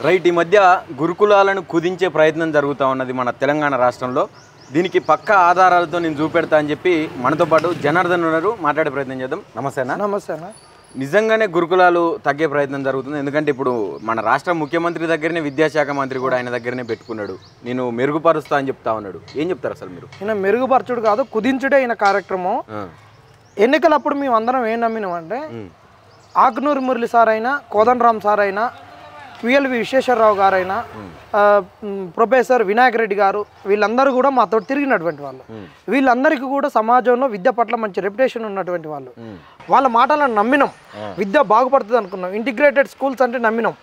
Right, ఈ మధ్య గురుకులాలను కుదించే ప్రయత్నం జరుగుతూ ఉన్నది మన తెలంగాణ రాష్ట్రంలో. దీనికి పక్క ఆధారాలతో నేను చూపెడతా అని చెప్పి మనతో పాటు జనార్దన్ ఉన్నారు, మాట్లాడే ప్రయత్నం చేద్దాం. నమస్తే అన్న. నమస్తే అన్న. నిజంగానే గురుకులాలు తగ్గే ప్రయత్నం జరుగుతుంది. ఎందుకంటే ఇప్పుడు మన రాష్ట్ర ముఖ్యమంత్రి దగ్గరనే విద్యాశాఖ మంత్రి కూడా ఆయన దగ్గరనే పెట్టుకున్నాడు, నేను మెరుగుపరుస్తా అని చెప్తా ఉన్నాడు. ఏం చెప్తారు అసలు మీరు? ఈయన మెరుగుపరచుడు కాదు, కుదించుడే ఈయన కార్యక్రమం. ఎన్నికలప్పుడు మేము అందరం ఏం నమ్మినామంటే ఆకునూరు మురళి సార్ అయినా, కోదండరామ్ సార్ అయినా, పిఎల్వి విశ్వేశ్వరరావు గారైనా, ప్రొఫెసర్ వినాయక్ రెడ్డి గారు, వీళ్ళందరూ కూడా మాతో తిరిగినటువంటి వాళ్ళు. వీళ్ళందరికీ కూడా సమాజంలో విద్య పట్ల మంచి రెప్యుటేషన్ ఉన్నటువంటి వాళ్ళు. వాళ్ళ మాటలను నమ్మినాం, విద్య బాగుపడుతుంది అనుకున్నాం. ఇంటిగ్రేటెడ్ స్కూల్స్ అంటే నమ్మినాం.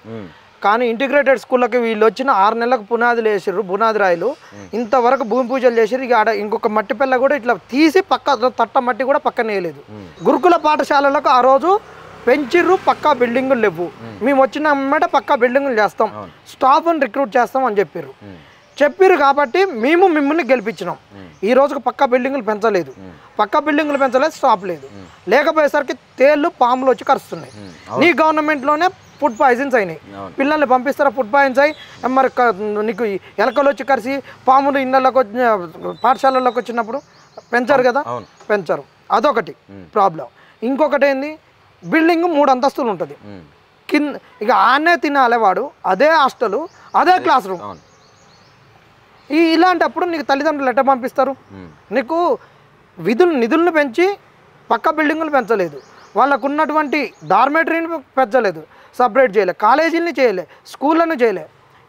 కానీ ఇంటిగ్రేటెడ్ స్కూళ్ళకి వీళ్ళు వచ్చిన 6 నెలలకు పునాదులు వేసారు, పునాది రాయిలు. ఇంతవరకు భూమి పూజలు చేసారు. ఇక ఆడ ఇంకొక మట్టి పిల్ల కూడా ఇట్లా తీసి పక్క తట్ట మట్టి కూడా పక్కన వేయలేదు. గురుకుల పాఠశాలలకు ఆ రోజు పెంచిర్రు, పక్కా బిల్డింగులు లేవు. మేము వచ్చిన పక్కా బిల్డింగులు చేస్తాం, స్టాఫ్ని రిక్రూట్ చేస్తాం అని చెప్పారు కాబట్టి మేము మిమ్మల్ని గెలిపించినాం. ఈ రోజుకు పక్కా బిల్డింగులు పెంచలేదు, స్టాప్ లేదు. లేకపోయేసరికి తేళ్ళు, పాములు వచ్చి కరుస్తున్నాయి. నీ గవర్నమెంట్లోనే ఫుడ్ పాయిజన్స్ అయినాయి. పిల్లల్ని పంపిస్తారా, ఫుడ్ పాయిజన్స్ అయ్యి మరి నీకు ఎలకలు వచ్చి కరిసి పాములు ఇళ్ళలోకి వచ్చి పాఠశాలలోకి వచ్చినప్పుడు పెంచారు కదా, పెంచారు. అదొకటి ప్రాబ్లం. ఇంకొకటి ఏంది, బిల్డింగ్ 3 అంతస్తులు ఉంటుంది కింద. ఇక ఆనే తినాలే వాడు, అదే హాస్టల్, అదే క్లాస్ రూమ్. ఇలాంటప్పుడు నీకు తల్లిదండ్రులు ఎట్లా పంపిస్తారు? నీకు నిధులను పెంచి పక్క బిల్డింగులు పెంచలేదు, వాళ్ళకు ఉన్నటువంటి డార్మేటరీని పెంచలేదు, సపరేట్ చేయలే, కాలేజీలని చేయలే, స్కూళ్ళను చేయలే.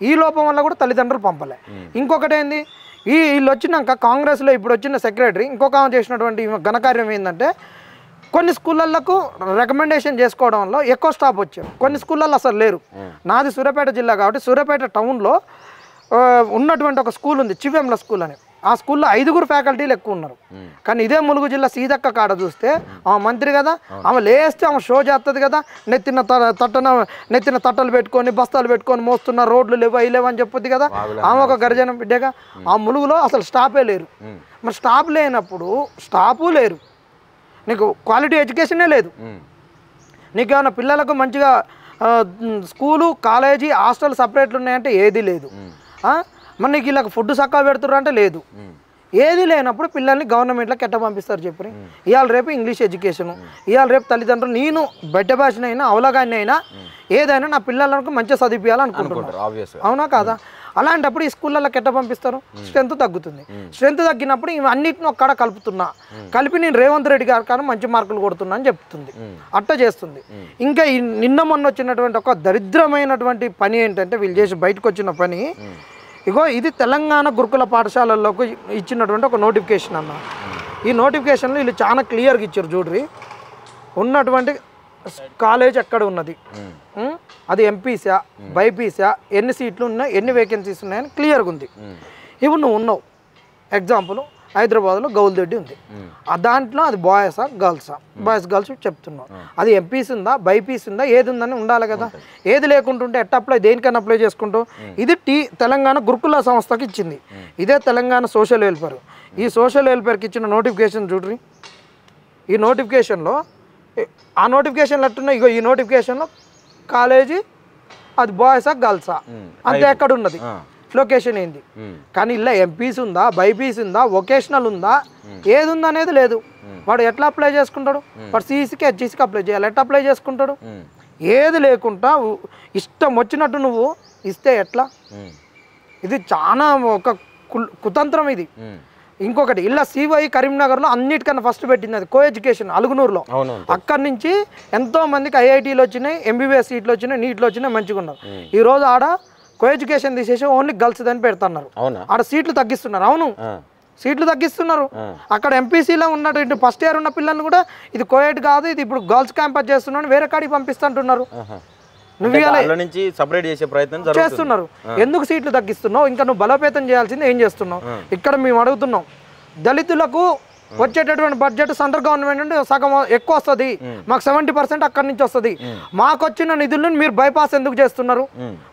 ఈ లోపం వల్ల కూడా తల్లిదండ్రులు పంపలే. ఇంకొకటి ఏంది, వీళ్ళు వచ్చినాక కాంగ్రెస్లో ఇప్పుడు వచ్చిన సెక్రటరీ ఇంకొక చేసినటువంటి ఘనకార్యం ఏంటంటే, కొన్ని స్కూళ్ళకు రికమెండేషన్ చేసుకోవడం వల్ల ఎక్కువ స్టాఫ్ వచ్చారు, కొన్ని స్కూళ్ళల్లో అసలు లేరు. నాది సూర్యాపేట జిల్లా కాబట్టి సూర్యాపేట టౌన్లో ఉన్నటువంటి ఒక స్కూల్ ఉంది, చివెంల స్కూల్ అని. ఆ స్కూల్లో 5 ఫ్యాకల్టీలు ఎక్కువ ఉన్నారు. కానీ ఇదే ములుగు జిల్లా సీదక్క కాడ చూస్తే ఆమె మంత్రి కదా, ఆమె లేస్తే ఆమె షో చేస్తుంది కదా, నెత్తిన తట్టలు పెట్టుకొని బస్తాలు పెట్టుకొని మోస్తున్న, రోడ్లు లేవు అవి లేవు అని చెప్పుద్ది కదా. ఆమె ఒక గర్జన బిడ్డగా. ఆ ములుగులో అసలు స్టాఫే లేరు. మరి స్టాఫ్ లేనప్పుడు స్టాఫు లేరు, నీకు క్వాలిటీ ఎడ్యుకేషనే లేదు. నీకేమైనా పిల్లలకు మంచిగా స్కూలు, కాలేజీ, హాస్టల్ సపరేట్లు ఉన్నాయంటే ఏది లేదు. మరి నీకు ఇలా ఫుడ్ చక్కగా పెడుతున్నారు అంటే లేదు. ఏది లేనప్పుడు పిల్లల్ని గవర్నమెంట్లోకి ఎట్ట పంపిస్తారు చెప్పి? ఇవాళ రేపు ఇంగ్లీష్ ఎడ్యుకేషను, ఇవాళ రేపు తల్లిదండ్రులు నేను బిడ్డ భాషనైనా అవలగాన్ని అయినా ఏదైనా నా పిల్లలకు మంచిగా చదివించాలనుకుంటున్నారు. అవునా కాదా? అలాంటప్పుడు ఈ స్కూళ్ళకి ఎట్ట పంపిస్తారు? స్ట్రెంత్ తగ్గుతుంది. స్ట్రెంత్ తగ్గినప్పుడు ఇవన్నిటిని ఒక్కడ కలిపి నేను రేవంత్ రెడ్డి గారు కానీ మంచి మార్కులు కొడుతున్నా అని చెప్తుంది, అట్ట చేస్తుంది. ఇంకా నిన్న మొన్న వచ్చినటువంటి ఒక దరిద్రమైనటువంటి పని ఏంటంటే, వీళ్ళు చేసి బయటకు వచ్చిన పని, ఇగో ఇది తెలంగాణ గురుకుల పాఠశాలల్లోకి ఇచ్చినటువంటి ఒక నోటిఫికేషన్ అన్న. ఈ నోటిఫికేషన్లో వీళ్ళు చాలా క్లియర్గా ఇచ్చారు. చూడ్రి, ఉన్నటువంటి కాలేజ్ ఎక్కడ ఉన్నది, అది ఎంపీసా బైపీసా, ఎన్ని సీట్లు ఉన్నాయి, ఎన్ని వేకెన్సీస్ ఉన్నాయని క్లియర్గా ఉంది. ఇప్పుడు నువ్వు ఉన్నావు, ఎగ్జాంపుల్ హైదరాబాద్లో గౌల్దొడ్డి ఉంది, దాంట్లో అది బాయ్సా గర్ల్సా, బాయ్స్ గర్ల్స్ చెప్తున్నావు. అది ఎంపీసీ ఉందా, బైపీసీ ఉందా, ఏది ఉందని ఉండాలి కదా. ఏది లేకుంటుంటే ఎట్ట అప్లై, దేనికన్నా అప్లై చేసుకుంటావు? ఇది తెలంగాణ గురుకుల సంస్థకి ఇచ్చింది, ఇదే తెలంగాణ సోషల్ వెల్ఫేర్. ఈ సోషల్ వెల్ఫేర్కి ఇచ్చిన నోటిఫికేషన్ చూడ్రి. ఈ నోటిఫికేషన్లో ఆ నోటిఫికేషన్లు ఎట్టున్నాయి, ఇగో ఈ నోటిఫికేషన్లో కాలేజీ అది బాయ్సా గర్ల్సా అంతే ఎక్కడ ఉన్నది, లొకేషన్ ఏంది. కానీ ఇలా ఎంపీసీ ఉందా, బైపీసీ ఉందా, వొకేషనల్ ఉందా, ఏది ఉందా అనేది లేదు. వాడు ఎట్లా అప్లై చేసుకుంటాడు? వాడు సిఈసీకి హెచ్ఈసీకి అప్లై చేయాలి, ఎట్లా అప్లై చేసుకుంటాడు? ఏది లేకుండా ఇష్టం వచ్చినట్టు నువ్వు ఇస్తే ఎట్లా? ఇది చాలా ఒక కుతంత్రం ఇది. ఇంకొకటి, ఇలా సివై కరీంనగర్లో అన్నిటికన్నా ఫస్ట్ పెట్టింది అది కో ఎడ్యుకేషన్ అలుగునూరులో. అక్కడి నుంచి ఎంతో మందికి ఐఐటీలు వచ్చినాయి, ఎంబీబీఎస్ సీట్లు వచ్చినాయి, నీట్లు వచ్చినాయి, మంచిగా ఉన్నారు. ఈ రోజు ఆడ కో ఎడ్యుకేషన్ తీసేసి ఓన్లీ గర్ల్స్ అని పెడుతున్నారు. ఆడ సీట్లు తగ్గిస్తున్నారు. అవును, సీట్లు తగ్గిస్తున్నారు. అక్కడ ఎంపీసీలో ఉన్నటువంటి ఫస్ట్ ఇయర్ ఉన్న పిల్లల్ని కూడా ఇది కోయడ్ కాదు, ఇది ఇప్పుడు గర్ల్స్ క్యాంపస్ చేస్తున్నాను, వేరే కాడికి పంపిస్తుంటున్నారు. నువ్వు చేస్తున్నారు. ఎందుకు సీట్లు తగ్గిస్తున్నావు? ఇంకా నువ్వు బలోపేతం చేయాల్సింది ఏం చేస్తున్నావు? ఇక్కడ మేము అడుగుతున్నాం, దళితులకు వచ్చేటటువంటి బడ్జెట్ సెంట్రల్ గవర్నమెంట్ నుండి సగం ఎక్కువ వస్తుంది, మాకు 70% అక్కడి నుంచి వస్తుంది. మాకు వచ్చిన నిధులను మీరు బైపాస్ ఎందుకు చేస్తున్నారు?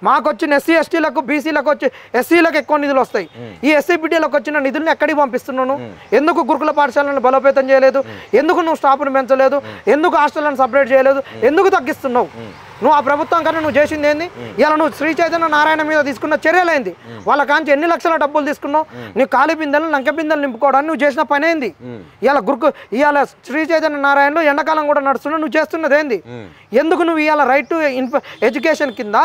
మాకు వచ్చిన ఎస్సీ ఎస్టీలకు, బీసీలకు వచ్చి ఎస్సీలకు ఎక్కువ నిధులు వస్తాయి, ఈ ఎస్సీబీటీలకు వచ్చిన నిధులను ఎక్కడికి పంపిస్తున్నాను? ఎందుకు గురుకుల పాఠశాలను బలోపేతం చేయలేదు? ఎందుకు నువ్వు స్టాఫ్ను పెంచలేదు? ఎందుకు హాస్టళ్లను సపరేట్ చేయలేదు? ఎందుకు తగ్గిస్తున్నావు? నువ్వు ఆ ప్రభుత్వం కన్నా నువ్వు చేసింది ఏంది? ఇలా నువ్వు శ్రీ చైతన్య నారాయణ మీద తీసుకున్న చర్యలేంది? వాళ్ళ కాంచి ఎన్ని లక్షల డబ్బులు తీసుకున్నావు? నీ ఖాళీ బిందెలు లంక బిందెలు నింపుకోవడానికి నువ్వు చేసిన పని ఏంది? ఇవాళ శ్రీ చైతన్య నారాయణలో ఎండాకాలం కూడా నడుస్తున్నావు, నువ్వు చేస్తున్నది ఏంది? ఎందుకు నువ్వు ఇవాళ రైట్ టు ఎడ్యుకేషన్ కింద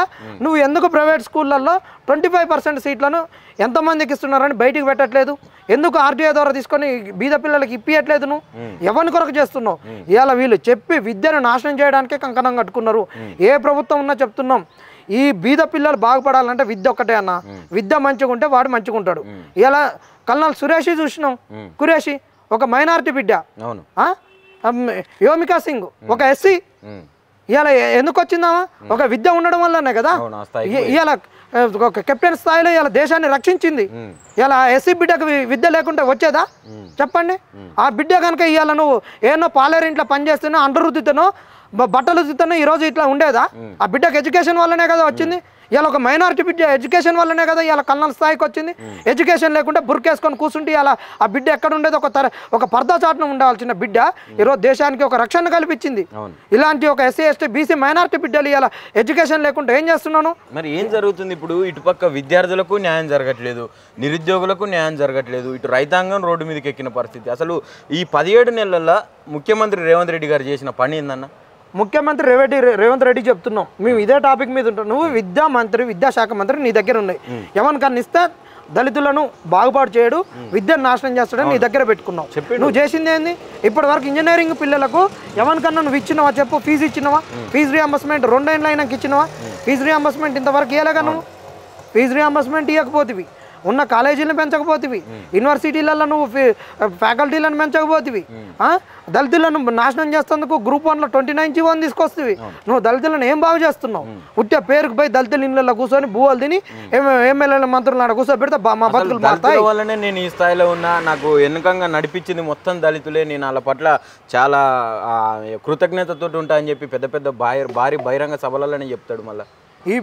నువ్వు ఎందుకు ప్రైవేట్ స్కూళ్ళల్లో 25% సీట్లను ఎంతమందికి ఇస్తున్నారని బయటికి పెట్టట్లేదు? ఎందుకు ఆర్టీఐ ద్వారా తీసుకొని బీద పిల్లలకి ఇప్పియట్లేదు? నువ్వు ఎవరి కొరకు చేస్తున్నావు? ఇవాళ వీళ్ళు చెప్పి విద్యను నాశనం చేయడానికే కంకణం కట్టుకున్నారు. ఏ ప్రభుత్వం ఉన్నా చెప్తున్నాం, ఈ బీద పిల్లలు బాగుపడాలంటే విద్య ఒక్కటే అన్న. విద్య మంచిగా ఉంటే వాడు మంచిగా ఉంటాడు. ఇలా కల్నల్ సురేషి చూసినాం, కురేషి ఒక మైనారిటీ బిడ్డ, యోమికా సింగ్ ఒక ఎస్సీ. ఇవాళ ఎందుకు వచ్చిందామా? ఒక విద్య ఉండడం వల్లనే కదా ఇవాళ ఒక కెప్టెన్ స్థాయిలో ఇలా దేశాన్ని రక్షించింది. ఇలా ఎస్సీ బిడ్డకు విద్య లేకుంటే వచ్చేదా చెప్పండి? ఆ బిడ్డ కనుక ఇవాళ నువ్వు ఏమో పాలేరింట్లో పనిచేస్తున్నా, అండర్ రుద్దుతానో, బట్టలు రుద్దుతానో ఈరోజు ఇట్లా ఉండేదా? ఆ బిడ్డకు ఎడ్యుకేషన్ వల్లనే కదా వచ్చింది. ఇలా ఒక మైనారిటీ బిడ్డ ఎడ్యుకేషన్ వల్లనే కదా ఇలా కల్నల్ స్థాయికి వచ్చింది. ఎడ్యుకేషన్ లేకుంటే బుర్కేసుకొని కూర్చుంటే ఇలా ఆ బిడ్డ ఎక్కడ ఉండేది? ఒక పర్దా చాటున ఉండాల్సిన బిడ్డ ఈరోజు దేశానికి ఒక రక్షణ కల్పించింది. ఇలాంటి ఒక ఎస్సీ ఎస్టీ బీసీ మైనారిటీ బిడ్డలు ఇలా ఎడ్యుకేషన్ లేకుంటే ఏం చేస్తున్నాను? మరి ఏం జరుగుతుంది ఇప్పుడు? ఇటుపక్క విద్యార్థులకు న్యాయం జరగట్లేదు, నిరుద్యోగులకు న్యాయం జరగట్లేదు, ఇటు రైతాంగం రోడ్డు మీదకి ఎక్కిన పరిస్థితి. అసలు ఈ 17 నెలల్లో ముఖ్యమంత్రి రేవంత్ రెడ్డి గారు చేసిన పని ఏందన్న? ముఖ్యమంత్రి రేవంత్ రెడ్డి చెప్తున్నాం, మేము ఇదే టాపిక్ మీద ఉంటాం. నువ్వు విద్యాశాఖ మంత్రి నీ దగ్గర ఉన్నాయి. ఎవరికన్నా ఇస్తే దళితులను బాగుపాటు చేయడు, విద్యను నాశనం చేస్తాడని నీ దగ్గర పెట్టుకున్నావు. నువ్వు చేసింది ఏంది? ఇప్పటి వరకు ఇంజనీరింగ్ పిల్లలకు ఎవరికన్నా నువ్వు ఇచ్చినవా చెప్పు? ఫీజు ఇచ్చినవా? ఫీజు రియంబర్స్మెంట్ 2 ఏళ్ళ అయినాక ఇచ్చినవా? ఫీజు రియంబర్స్మెంట్ ఇంతవరకు ఇవ్వలేగా నువ్వు. ఫీజు రియంబర్స్మెంట్ ఇవ్వకపోతివి, ఉన్న కాలేజీలను పెంచకపోతివి, యూనివర్సిటీలలో నువ్వు ఫ్యాకల్టీలను పెంచకపోతివి, దళితులను నాశనం చేస్తేందుకు గ్రూప్ 1లో 29 జీవోని తీసుకొస్తుంది. నువ్వు దళితులను ఏం బాగు చేస్తున్నావు? ఉట్టే పేరుకు పోయి దళితుల ఇళ్ళలో కూర్చొని భూవలు తిని ఎమ్మెల్యేల మంత్రులు నాడ కూర్చోబెడితే మా బతుకులు మారుతాయి. వల్లనే నేను ఈ స్థాయిలో ఉన్నా, నాకు వెనుకంగా నడిపించింది మొత్తం దళితులే, నేను వాళ్ళ పట్ల చాలా కృతజ్ఞతతో ఉంటా అని చెప్పి పెద్ద పెద్ద భారీ బహిరంగ సభలలోనే చెప్తాడు. మళ్ళీ ఈ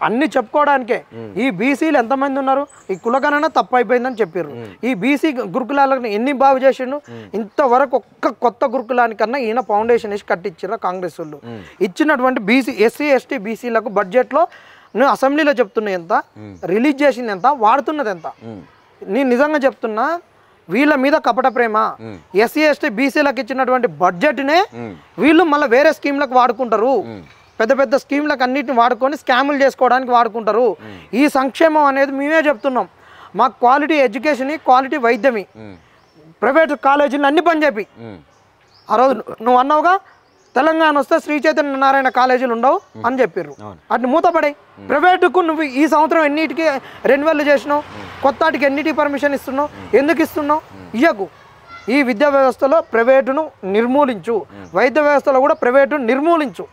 అన్ని చెప్పుకోవడానికే ఈ బీసీలు ఎంతమంది ఉన్నారు? ఈ కులగణన తప్పు అయిపోయిందని చెప్పారు. ఈ బీసీ గురుకులాలను ఎన్ని బాగు చేసిండు? ఇంతవరకు ఒక్క కొత్త గురుకులానికన్నా ఈయన ఫౌండేషన్ వేసి కట్టించారు కాంగ్రెస్ వాళ్ళు. ఇచ్చినటువంటి బీసీ ఎస్సీ ఎస్టీ బీసీలకు బడ్జెట్లో నేను అసెంబ్లీలో చెప్తున్నా ఎంత, రిలీజ్ చేసింది ఎంత, వాడుతున్నది ఎంత. నేను నిజంగా చెప్తున్నా, వీళ్ళ మీద కపట ప్రేమ. ఎస్సీ ఎస్టీ బీసీలకు ఇచ్చినటువంటి బడ్జెట్నే వీళ్ళు మళ్ళీ వేరే స్కీమ్లకు వాడుకుంటారు. పెద్ద పెద్ద స్కీమ్లకు అన్నిటిని వాడుకొని స్కాములు చేసుకోవడానికి వాడుకుంటారు. ఈ సంక్షేమం అనేది మేమే చెప్తున్నాం. మాకు క్వాలిటీ ఎడ్యుకేషన్, క్వాలిటీ వైద్యమి, ప్రైవేట్ కాలేజీలు అన్ని పని చెప్పి. ఆ రోజు నువ్వు అన్నావుగా, తెలంగాణ వస్తే శ్రీ చైతన్య నారాయణ కాలేజీలు ఉండవు అని చెప్పారు. అటు మూతపడాయి. ప్రైవేటుకు నువ్వు ఈ సంవత్సరం ఎన్నిటికి రెన్యువల్ చేసినావు? కొత్తటికి ఎన్నిటికి పర్మిషన్ ఇస్తున్నావు? ఎందుకు ఇస్తున్నావు? ఇయ్యకు. ఈ విద్యా వ్యవస్థలో ప్రైవేటును నిర్మూలించు, వైద్య వ్యవస్థలో కూడా ప్రైవేటును నిర్మూలించు.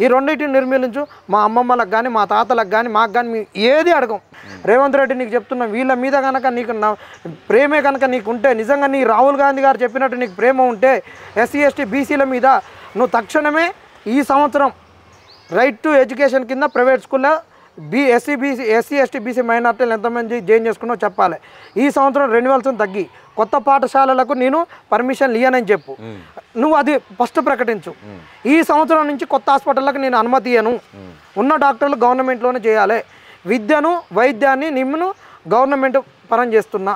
ఈ రెండింటిని నిర్మూలించు. మా అమ్మమ్మలకు కానీ మా తాతలకు కానీ మాకు కానీ ఏది అడగం. రేవంత్ రెడ్డి నీకు చెప్తున్నా, వీళ్ళ మీద కనుక నీకు ప్రేమే కనుక నీకు ఉంటే, నిజంగా నీ రాహుల్ గాంధీ గారు చెప్పినట్టు నీకు ప్రేమ ఉంటే ఎస్సీ ఎస్టీ బీసీల మీద నువ్వు తక్షణమే ఈ సంవత్సరం రైట్ టు ఎడ్యుకేషన్ కింద ప్రైవేట్ స్కూల్లో ఎస్సీ ఎస్టీ బీసీ మైనార్టీలు ఎంతమంది జాయిన్ చేసుకున్నావు చెప్పాలి. ఈ సంవత్సరం రెన్యువల్స్ తగ్గి కొత్త పాఠశాలలకు నేను పర్మిషన్లు ఇయ్యనని చెప్పు. నువ్వు అది ఫస్ట్ ప్రకటించు. ఈ సంవత్సరం నుంచి కొత్త హాస్పిటళ్ళకు నేను అనుమతి ఇయ్యను, ఉన్న డాక్టర్లు గవర్నమెంట్లోనే చేయాలి, విద్యను వైద్యాన్ని నిన్ను గవర్నమెంట్ పరం చేస్తున్నా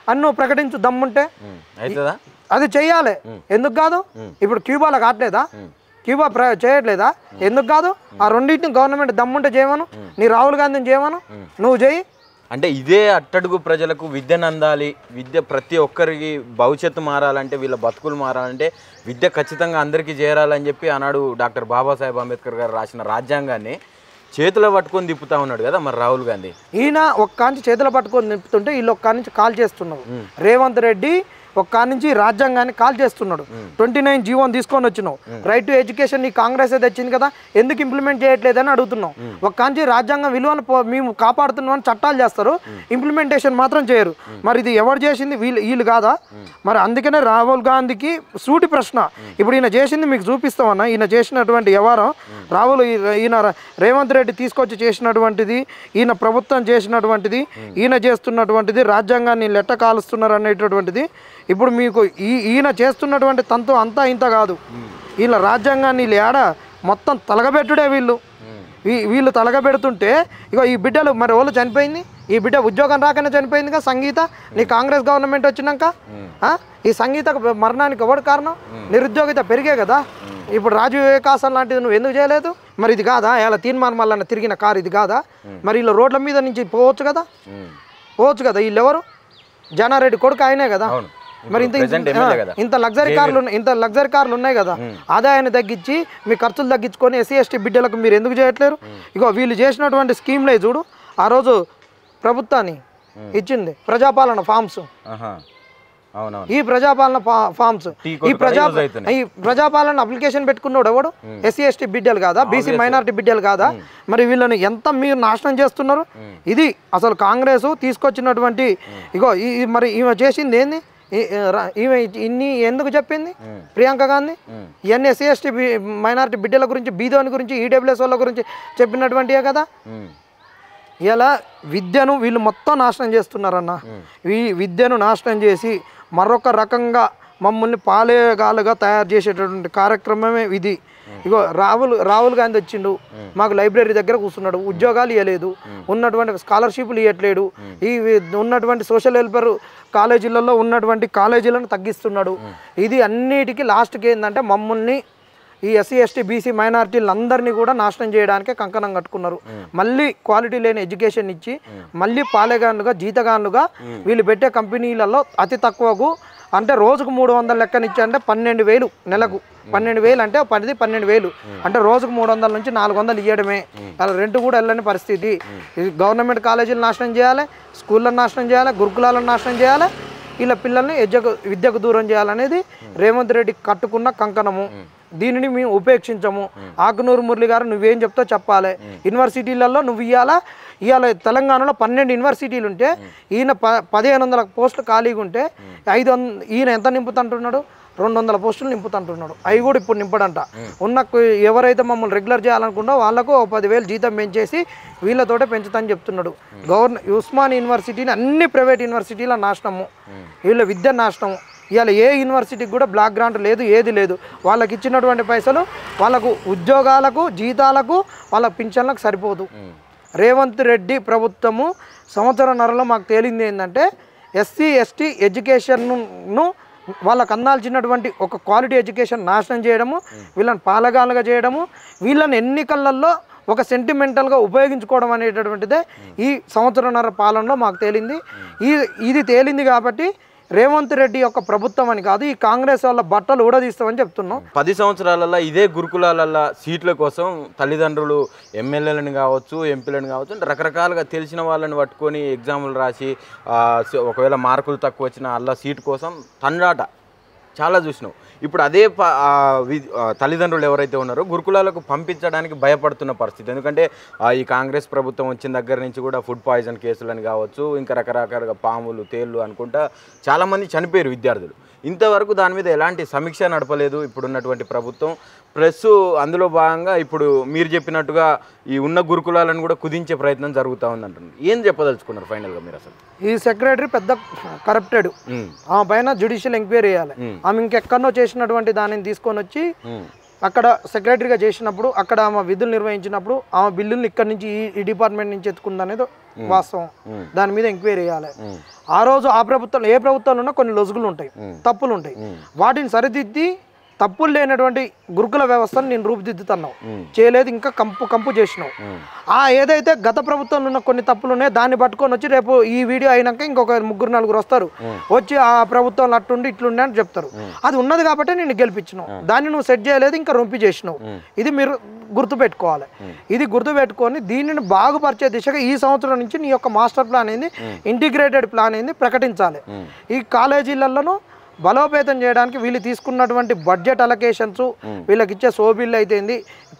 అని నువ్వు ప్రకటించు. దమ్ముంటే అది చెయ్యాలి. ఎందుకు కాదు? ఇప్పుడు క్యూబాలో కావట్లేదా? క్యూబా చేయట్లేదా? ఎందుకు కాదు? ఆ రెండింటిని గవర్నమెంట్ దమ్ముంటే చేయమను. నీ రాహుల్ గాంధీని చేయమను, నువ్వు చేయి. అంటే ఇదే అట్టడుగు ప్రజలకు విద్యను అందాలి, విద్య ప్రతి ఒక్కరికి భవిష్యత్తు మారాలంటే, వీళ్ళ బతుకులు మారాలంటే విద్య ఖచ్చితంగా అందరికీ చేరాలని చెప్పి ఆనాడు డాక్టర్ బాబాసాహెబ్ అంబేద్కర్ గారు రాసిన రాజ్యాంగాన్ని చేతిలో పట్టుకొని తిప్పుతా ఉన్నాడు కదా మరి రాహుల్ గాంధీ. ఈయన ఒక్కాంచి చేతిలో పట్టుకొని తిప్పుతుంటే వీళ్ళు ఒక్కాంచి కాల్ చేస్తున్నారు. రేవంత్ రెడ్డి ఒక్కాంచి రాజ్యాంగాన్ని కాల్ చేస్తున్నాడు. 29 జీవోని తీసుకొని వచ్చినావు. రైట్ టు ఎడ్యుకేషన్ నీ కాంగ్రెస్ తెచ్చింది కదా, ఎందుకు ఇంప్లిమెంట్ చేయట్లేదని అడుగుతున్నాం. ఒక్కాంచి రాజ్యాంగం విలువను మేము కాపాడుతున్నామని చట్టాలు చేస్తారు, ఇంప్లిమెంటేషన్ మాత్రం చేయరు. మరి ఇది ఎవరు చేసింది? వీళ్ళు కాదా? మరి అందుకనే రాహుల్ గాంధీకి సూటి ప్రశ్న. ఇప్పుడు ఈయన చేసింది మీకు చూపిస్తామన్నా. ఈయన చేసినటువంటి వ్యవహారం ఈయన రేవంత్ రెడ్డి తీసుకొచ్చి చేసినటువంటిది, ఈయన ప్రభుత్వం చేసినటువంటిది, ఈయన చేస్తున్నటువంటిది, రాజ్యాంగాన్ని లెట్ట కాలుస్తున్నారు అనేటటువంటిది. ఇప్పుడు మీకు ఈయన చేస్తున్నటువంటి తంతు అంతా ఇంత కాదు. ఈయన రాజ్యాంగాన్ని ఏడ మొత్తం తలగబెట్టుడే వీళ్ళు. వీళ్ళు తలగబెడుతుంటే ఇగో ఈ బిడ్డలు మరి వాళ్ళు చనిపోయింది, ఈ బిడ్డ ఉద్యోగం రాకనే చనిపోయిందిగా సంగీత. నీ కాంగ్రెస్ గవర్నమెంట్ వచ్చినాక ఈ సంగీత మరణానికి ఎవరు కారణం? నిరుద్యోగిత పెరిగే కదా. ఇప్పుడు రాజు వివేకాసం లాంటిది నువ్వు ఎందుకు చేయలేదు? మరి ఇది కాదా ఇలా తీర్మానం మళ్ళీ తిరిగిన కారు ఇది కాదా? మరి వీళ్ళు రోడ్ల మీద నుంచి పోవచ్చు కదా, వీళ్ళు ఎవరు? జానారెడ్డి కొడుకు ఆయనే కదా. మరి ఇంత లగ్జరీ కార్లు ఉన్నాయి కదా, ఆదాయాన్ని తగ్గించి మీ ఖర్చులు తగ్గించుకొని ఎస్సీ ఎస్టీ బిడ్డలకు మీరు ఎందుకు చేయట్లేరు? ఇగో వీళ్ళు చేసినటువంటి స్కీమ్లే చూడు. ఆ రోజు ప్రభుత్వాన్ని ఇచ్చింది ప్రజాపాలన ఫామ్స్, ఈ ప్రజాపాలన ఫామ్స్, ఈ ప్రజాపాలన అప్లికేషన్ పెట్టుకున్నాడు ఎవడు? ఎస్సీ ఎస్టీ బిడ్డలు కాదా, బీసీ మైనారిటీ బిడ్డలు కాదా? మరి వీళ్ళని ఎంత మీరు నాశనం చేస్తున్నారు? ఇది అసలు కాంగ్రెస్ తీసుకొచ్చినటువంటి ఇగో మరి ఈమె చేసింది ఏంది? ఈమె ఇన్ని ఎందుకు చెప్పింది ప్రియాంక గాంధీ? ఇవన్నీ ఎస్సీ ఎస్టీ మైనారిటీ బిడ్డల గురించి, బీదోని గురించి, ఈడబ్ల్యూఎస్ వాళ్ళ గురించి చెప్పినటువంటివే కదా. ఇలా విద్యను వీళ్ళు మొత్తం నాశనం చేస్తున్నారన్న. ఈ విద్యను నాశనం చేసి మరొక రకంగా మమ్మల్ని పాలేగాలుగా తయారు చేసేటటువంటి కార్యక్రమమే ఇది. ఇగో రాహుల్ గాంధీ వచ్చిండు, మాకు లైబ్రరీ దగ్గర కూర్చున్నాడు, ఉద్యోగాలు ఇవ్వలేదు, ఉన్నటువంటి స్కాలర్షిప్లు ఇవ్వట్లేడు, ఈ ఉన్నటువంటి సోషల్ వెల్ఫేర్ కాలేజీలలో ఉన్నటువంటి కాలేజీలను తగ్గిస్తున్నాడు. ఇది అన్నిటికీ లాస్ట్కి ఏంటంటే మమ్మల్ని ఈ ఎస్సీ ఎస్టీ బీసీ మైనారిటీలందరినీ కూడా నాశనం చేయడానికే కంకణం కట్టుకున్నారు. మళ్ళీ క్వాలిటీ లేని ఎడ్యుకేషన్ ఇచ్చి మళ్ళీ పాలేగాన్లుగా జీతగాన్లుగా వీళ్ళు పెట్టే కంపెనీలలో అతి తక్కువకు అంటే రోజుకు 300 లెక్కనిచ్చి అంటే 12,000 నెలకు. 12,000 అంటే 12,000 అంటే రోజుకు 300 నుంచి 400 ఇవ్వడమే. అలా రెంట్ కూడా వెళ్ళని పరిస్థితి. గవర్నమెంట్ కాలేజీలు నాశనం చేయాలి, స్కూళ్ళను నాశనం చేయాలి, గురుకులాలను నాశనం చేయాలి, ఇలా పిల్లల్ని విద్యకు దూరం చేయాలనేది రేవంత్ రెడ్డి కట్టుకున్న కంకణము. దీనిని మేము ఉపేక్షించము. ఆకునూరు మురళి గారు నువ్వేం చెప్తావు చెప్పాలి. యూనివర్సిటీలలో నువ్వు ఇవాళ తెలంగాణలో 12 యూనివర్సిటీలు ఉంటే ఈయన 1,500 పోస్టులు ఖాళీగా ఉంటే 500 ఈయన ఎంత నింపుతుంటున్నాడు? 200 పోస్టులు నింపుతుంటున్నాడు. అవి కూడా ఇప్పుడు నింపడంట. ఎవరైతే మమ్మల్ని రెగ్యులర్ చేయాలనుకుంటో వాళ్ళకు 10,000 జీతం పెంచేసి వీళ్ళతోటే పెంచుతాని చెప్తున్నాడు. ఉస్మాన్ యూనివర్సిటీని అన్ని ప్రైవేట్ యూనివర్సిటీల నాశనము, వీళ్ళ విద్య నాశనము. ఇవాళ ఏ యూనివర్సిటీకి కూడా బ్లాక్ గ్రాంట్ లేదు, ఏది లేదు. వాళ్ళకి ఇచ్చినటువంటి పైసలు వాళ్ళకు ఉద్యోగాలకు, జీతాలకు, వాళ్ళ పింఛన్లకు సరిపోదు. రేవంత్ రెడ్డి ప్రభుత్వము సంవత్సరంన్నరలో మాకు తేలింది ఏంటంటే ఎస్సీ ఎస్టీ ఎడ్యుకేషన్ను వాళ్ళకు అందాల్సినటువంటి ఒక క్వాలిటీ ఎడ్యుకేషన్ నాశనం చేయడము, వీళ్ళని పాలగాలుగా చేయడము, వీళ్ళని ఎన్నికలలో ఒక సెంటిమెంటల్గా ఉపయోగించుకోవడం అనేటటువంటిదే ఈ సంవత్సరంన్నర పాలనలో మాకు తేలింది. ఇది తేలింది కాబట్టి రేవంత్ రెడ్డి యొక్క ప్రభుత్వం అని కాదు, ఈ కాంగ్రెస్ వాళ్ళ బట్టలు ఊడదీస్తామని చెప్తున్నాం. 10 సంవత్సరాలలో ఇదే గురుకులాల సీట్ల కోసం తల్లిదండ్రులు ఎమ్మెల్యేలను కావచ్చు, ఎంపీలను కావచ్చు, అంటే రకరకాలుగా తెలిసిన వాళ్ళని పట్టుకొని ఎగ్జాములు రాసి ఒకవేళ మార్కులు తక్కువ వచ్చిన అలా సీట్ కోసం తండాట చాలా చూసినావు. ఇప్పుడు అదే తల్లిదండ్రులు ఎవరైతే ఉన్నారో గురుకులాలకు పంపించడానికి భయపడుతున్న పరిస్థితి. ఎందుకంటే ఈ కాంగ్రెస్ ప్రభుత్వం వచ్చిన దగ్గర నుంచి కూడా ఫుడ్ పాయిజన్ కేసులని కావచ్చు, ఇంకా రకరకాలుగా పాములు, తేళ్ళు అనుకుంటా చాలామంది చనిపోయారు విద్యార్థులు. ఇంతవరకు దాని మీద ఎలాంటి సమీక్ష నడపలేదు ఇప్పుడున్నటువంటి ప్రభుత్వం. ప్లస్ అందులో భాగంగా ఇప్పుడు మీరు చెప్పినట్టుగా ఈ ఉన్న గురుకులాలను కూడా కుదించే ప్రయత్నం జరుగుతూ ఉందంటున్నారు. ఏం చెప్పదలుచుకున్నారు ఫైనల్గా మీరు? అసలు ఈ సెక్రటరీ పెద్ద కరప్టెడ్, ఆమె పైన జ్యుడిషియల్ ఎంక్వైరీ చేయాలి. ఆమె ఇంకెక్కడో చేసినటువంటి దానిని తీసుకొని వచ్చి అక్కడ సెక్రటరీగా చేసినప్పుడు అక్కడ ఆమె విధులు నిర్వహించినప్పుడు ఆమె బిల్లుల్ని ఇక్కడ నుంచి ఈ డిపార్ట్మెంట్ నుంచి ఎత్తుకుందనేది వాస్తవం. దాని మీద ఎంక్వైరీ చేయాలి. ఆ రోజు ఆ ప్రభుత్వంలో ఏ ప్రభుత్వంలో ఉన్నా కొన్ని లొసుగులు ఉంటాయి, తప్పులు ఉంటాయి. వాటిని సరిదిద్ది తప్పులు లేనటువంటి గురుకుల వ్యవస్థను నేను రూపుదిద్దుతున్నావు, చేయలేదు, ఇంకా కంపు చేసినావు. ఏదైతే గత ప్రభుత్వంలో ఉన్న కొన్ని తప్పులు ఉన్నాయో దాన్ని పట్టుకొని వచ్చి రేపు ఈ వీడియో అయినాక ఇంకొక 3-4 వస్తారు, వచ్చి ఆ ప్రభుత్వంలో అట్టుండి ఇట్లుండే అని చెప్తారు. అది ఉన్నది కాబట్టి నేను గెలిపించినావు, దాన్ని నువ్వు సెట్ చేయలేదు, ఇంకా రొంపి చేసినావు. ఇది మీరు గుర్తుపెట్టుకోవాలి. ఇది గుర్తుపెట్టుకొని దీనిని బాగుపరిచే దిశగా ఈ సంవత్సరం నుంచి నీ యొక్క మాస్టర్ ప్లాన్ ఏంది, ఇంటిగ్రేటెడ్ ప్లాన్ ఏంది ప్రకటించాలి. ఈ కాలేజీలలోనూ బలోపేతం చేయడానికి వీళ్ళు తీసుకున్నటువంటి బడ్జెట్ అలొకేషన్స్, వీళ్ళకి ఇచ్చే సోబిల్లు అయితేంది,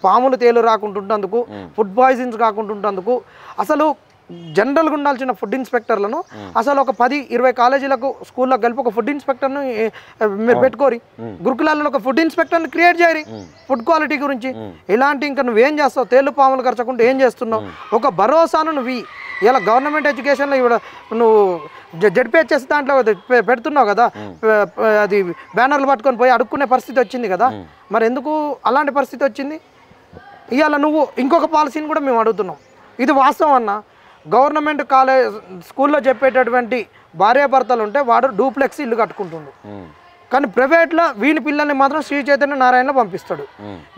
పాములు తేలు రాకుంటుంటందుకు, ఫుడ్ పాయిజన్స్ కాకుంటుంటందుకు, అసలు జనరల్గా ఉండాల్సిన ఫుడ్ ఇన్స్పెక్టర్లను అసలు ఒక 10-20 కాలేజీలకు స్కూళ్ళకు కలిపి ఒక ఫుడ్ ఇన్స్పెక్టర్ను మీరు పెట్టుకోరి. గురుకులాలలో ఒక ఫుడ్ ఇన్స్పెక్టర్ని క్రియేట్ చేయరి ఫుడ్ క్వాలిటీ గురించి. ఇలాంటి ఇంకా నువ్వేం చేస్తావు? తేలు పాములు ఖర్చకుండా ఏం చేస్తున్నావు? ఒక భరోసాను నువ్వు ఇలా గవర్నమెంట్ ఎడ్యుకేషన్లో ఇవిడ నువ్వు జడ్పీహెచ్ఎస్ దాంట్లో పెడుతున్నావు కదా, అది బ్యానర్లు పట్టుకొని పోయి అడుక్కునే పరిస్థితి వచ్చింది కదా. మరి ఎందుకు అలాంటి పరిస్థితి వచ్చింది? ఇవాళ నువ్వు ఇంకొక పాలసీని కూడా మేము అడుగుతున్నాం, ఇది వాస్తవం అన్న. గవర్నమెంట్ కాలేజ్ స్కూల్లో చెప్పేటటువంటి భార్యాభర్తలు ఉంటే వాడు డూప్లెక్స్ ఇల్లు కట్టుకుంటుండు, కానీ ప్రైవేట్లో వీని పిల్లల్ని మాత్రం శ్రీ చైతన్య నారాయణలో పంపిస్తాడు,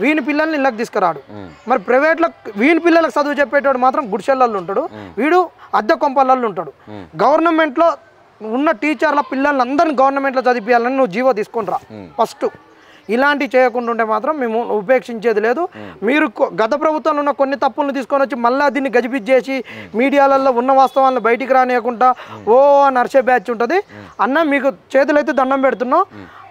వీని పిల్లల్ని ఇళ్ళకి తీసుకురాడు. మరి ప్రైవేట్లో వీని పిల్లలకు చదువు చెప్పేటోడు మాత్రం గుడిసెళ్ళల్లో ఉంటాడు, వీడు అద్దె కొంపలల్లో ఉంటాడు. గవర్నమెంట్లో ఉన్న టీచర్ల పిల్లల్ని అందరిని గవర్నమెంట్లో చదివించాలని నువ్వు జీవో తీసుకుంటరా ఫస్ట్. ఇలాంటివి చేయకుండా ఉంటే మాత్రం మేము ఉపేక్షించేది లేదు. మీరు గత ప్రభుత్వంలో ఉన్న కొన్ని తప్పులను తీసుకొని వచ్చి మళ్ళీ దీన్ని గజిబిజ్జేసి మీడియాలలో ఉన్న వాస్తవాలను బయటికి రానియకుండా ఓ నర్సే బ్యాచ్ ఉంటుంది అన్న. మీకు చేతులైతే దండం పెడుతున్నాం,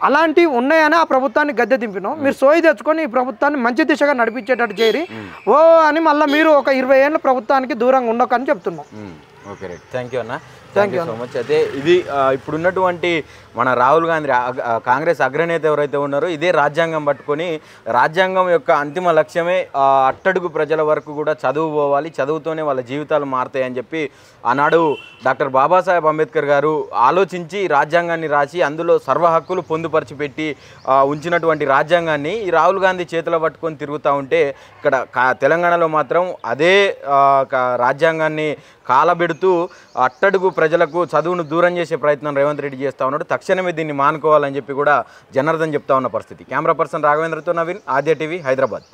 అలాంటివి ఉన్నాయని ఆ ప్రభుత్వాన్ని గద్దె దింపినాం. మీరు సోయి తెచ్చుకొని ఈ ప్రభుత్వాన్ని మంచి దిశగా నడిపించేటట్టు చేయరి ఓ అని మళ్ళీ మీరు ఒక 20 ఏళ్ళ ప్రభుత్వానికి దూరంగా ఉండకని చెప్తున్నాం. ఓకే రైట్, థ్యాంక్ యూ అన్న, థ్యాంక్ యూ సో మచ్. అయితే ఇది ఇప్పుడున్నటువంటి మన రాహుల్ గాంధీ కాంగ్రెస్ అగ్రనేత ఎవరైతే ఉన్నారో ఇదే రాజ్యాంగం పట్టుకొని రాజ్యాంగం యొక్క అంతిమ లక్ష్యమే అట్టడుగు ప్రజల వరకు కూడా చదువు పోవాలి, చదువుతోనే వాళ్ళ జీవితాలు మారుతాయని చెప్పి ఆనాడు డాక్టర్ బాబాసాహెబ్ అంబేద్కర్ గారు ఆలోచించి రాజ్యాంగాన్ని రాసి అందులో సర్వ హక్కులు పొందుపరిచి పెట్టి ఉంచినటువంటి రాజ్యాంగాన్ని ఈ రాహుల్ గాంధీ చేతిలో పట్టుకొని తిరుగుతూ ఉంటే ఇక్కడ తెలంగాణలో మాత్రం అదే రాజ్యాంగాన్ని కాలబెడుతూ అట్టడుగు ప్రజలకు చదువును దూరం చేసే ప్రయత్నం రేవంత్ రెడ్డి చేస్తూ ఉన్నాడు. తక్షణమే దీన్ని మానుకోవాలని చెప్పి కూడా జనార్దన్ చెప్తా ఉన్న పరిస్థితి. కెమెరా పర్సన్ రాఘవేంద్రతో నవీన్, ఆద్య టీవీ, హైదరాబాద్.